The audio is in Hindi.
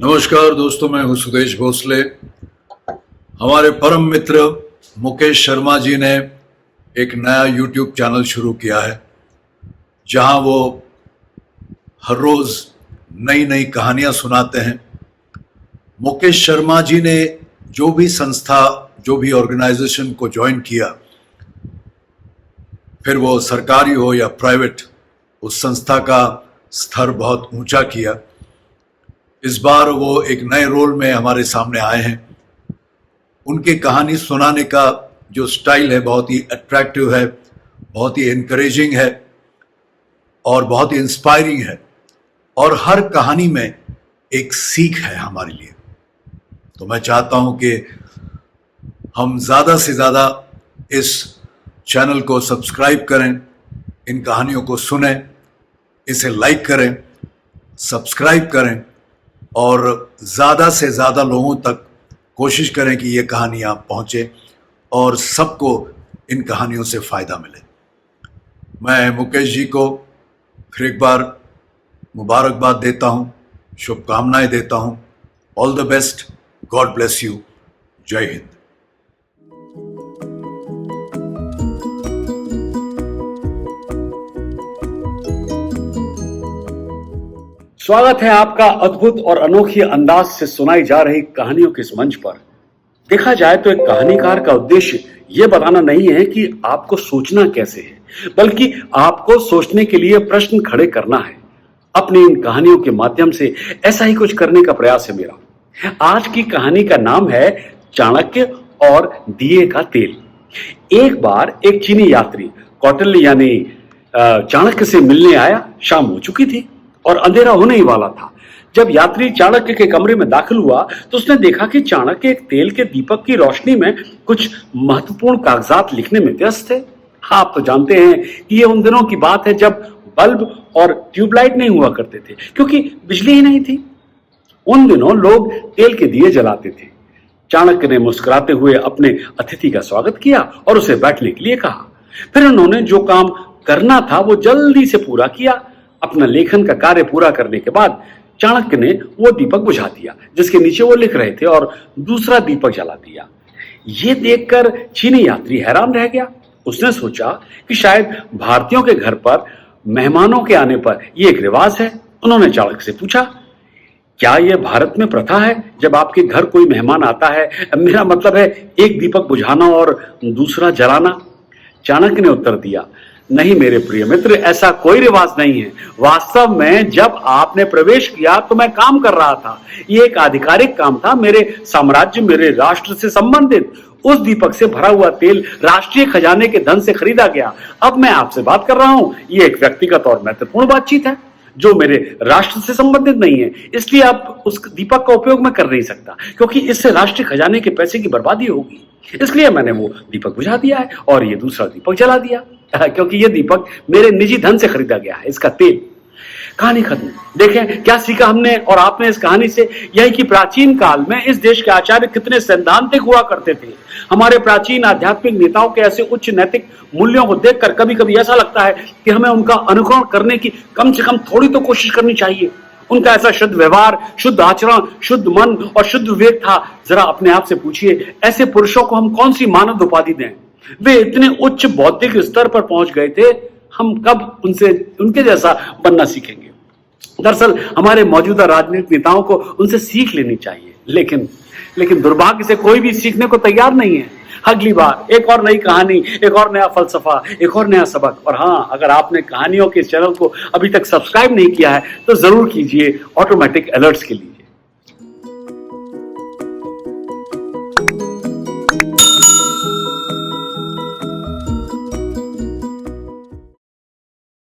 नमस्कार दोस्तों, मैं हूं सुदेश भोसले। हमारे परम मित्र मुकेश शर्मा जी ने एक नया यूट्यूब चैनल शुरू किया है जहां वो हर रोज नई नई कहानियां सुनाते हैं। मुकेश शर्मा जी ने जो भी संस्था, जो भी ऑर्गेनाइजेशन को ज्वाइन किया, फिर वो सरकारी हो या प्राइवेट, उस संस्था का स्तर बहुत ऊंचा किया। इस बार वो एक नए रोल में हमारे सामने आए हैं। उनकी कहानी सुनाने का जो स्टाइल है बहुत ही अट्रैक्टिव है, बहुत ही एनकरेजिंग है और बहुत ही इंस्पायरिंग है, और हर कहानी में एक सीख है हमारे लिए। तो मैं चाहता हूं कि हम ज़्यादा से ज़्यादा इस चैनल को सब्सक्राइब करें, इन कहानियों को सुनें, इसे लाइक करें, सब्सक्राइब करें और ज़्यादा से ज़्यादा लोगों तक कोशिश करें कि ये कहानियाँ पहुँचे और सबको इन कहानियों से फ़ायदा मिले। मैं मुकेश जी को फिर एक बार मुबारकबाद देता हूँ, शुभकामनाएं देता हूँ। All the best, God bless you, जय हिंद। स्वागत है आपका अद्भुत और अनोखी अंदाज से सुनाई जा रही कहानियों के इस मंच पर। देखा जाए तो एक कहानीकार का उद्देश्य यह बताना नहीं है कि आपको सोचना कैसे है, बल्कि आपको सोचने के लिए प्रश्न खड़े करना है। अपनी इन कहानियों के माध्यम से ऐसा ही कुछ करने का प्रयास है मेरा। आज की कहानी का नाम है चाणक्य और दिए का तेल। एक बार एक चीनी यात्री कौटिल्य यानी चाणक्य से मिलने आया। शाम हो चुकी थी और अंधेरा होने ही वाला था। जब यात्री चाणक्य के कमरे में दाखिल हुआ तो उसने देखा कि चाणक्य एक तेल के दीपक की रोशनी में कुछ महत्वपूर्ण कागजात लिखने में व्यस्त थे। आप तो जानते हैं कि ये उन दिनों की बात है जब बल्ब और ट्यूबलाइट नहीं हुआ करते थे, क्योंकि बिजली ही नहीं थी। उन दिनों लोग तेल के दिए जलाते थे। चाणक्य ने मुस्कुराते हुए अपने अतिथि का स्वागत किया और उसे बैठने के लिए कहा। फिर उन्होंने जो काम करना था वो जल्दी से पूरा किया। अपना लेखन का कार्य पूरा करने के बाद चाणक्य ने वो दीपक बुझा दिया जिसके नीचे वो लिख रहे थे और दूसरा दीपक जला दिया। ये देखकर चीनी यात्री हैरान रह गया। उसने सोचा कि शायद भारतीयों के घर पर मेहमानों के आने पर ये एक रिवाज है। उन्होंने चाणक्य से पूछा, क्या यह भारत में प्रथा है जब आपके घर कोई मेहमान आता है? मेरा मतलब है एक दीपक बुझाना और दूसरा जलाना। चाणक्य ने उत्तर दिया, नहीं मेरे प्रिय मित्र, ऐसा कोई रिवाज नहीं है। वास्तव में जब आपने प्रवेश किया तो मैं काम कर रहा था। ये एक आधिकारिक काम था, मेरे साम्राज्य, मेरे राष्ट्र से संबंधित। उस दीपक से भरा हुआ तेल राष्ट्रीय खजाने के धन से खरीदा गया। अब मैं आपसे बात कर रहा हूं, ये एक व्यक्तिगत और महत्वपूर्ण बातचीत है जो मेरे राष्ट्र से संबंधित नहीं है, इसलिए आप उस दीपक का उपयोग मैं कर नहीं सकता, क्योंकि इससे राष्ट्रीय खजाने के पैसे की बर्बादी होगी। इसलिए मैंने वो दीपक बुझा दिया है और ये दूसरा दीपक जला दिया, क्योंकि ये दीपक मेरे निजी धन से खरीदा गया है, इसका तेल। कहानी खत्म। देखें क्या सीखा हमने और आपने इस कहानी से? यही कि प्राचीन काल में इस देश के आचार्य कितने सैद्धांतिक हुआ करते थे। हमारे प्राचीन आध्यात्मिक नेताओं के ऐसे उच्च नैतिक मूल्यों को देखकर कभी कभी ऐसा लगता है कि हमें उनका अनुकरण करने की कम से कम थोड़ी तो कोशिश करनी चाहिए। उनका ऐसा शुद्ध व्यवहार, शुद्ध आचरण, शुद्ध मन और शुद्ध विवेक था। जरा अपने आप से पूछिए, ऐसे पुरुषों को हम कौन सी मानद उपाधि दें? वे इतने उच्च बौद्धिक स्तर पर पहुंच गए थे, हम कब उनके जैसा बनना सीखेंगे? दरअसल हमारे मौजूदा राजनीतिक नेताओं को उनसे सीख लेनी चाहिए, लेकिन दुर्भाग्य से कोई भी सीखने को तैयार नहीं है। अगली बार एक और नई कहानी, एक और नया फलसफा, एक और नया सबक। और हाँ, अगर आपने कहानियों के चैनल को अभी तक सब्सक्राइब नहीं किया है तो जरूर कीजिए, ऑटोमेटिक अलर्ट्स के लिए।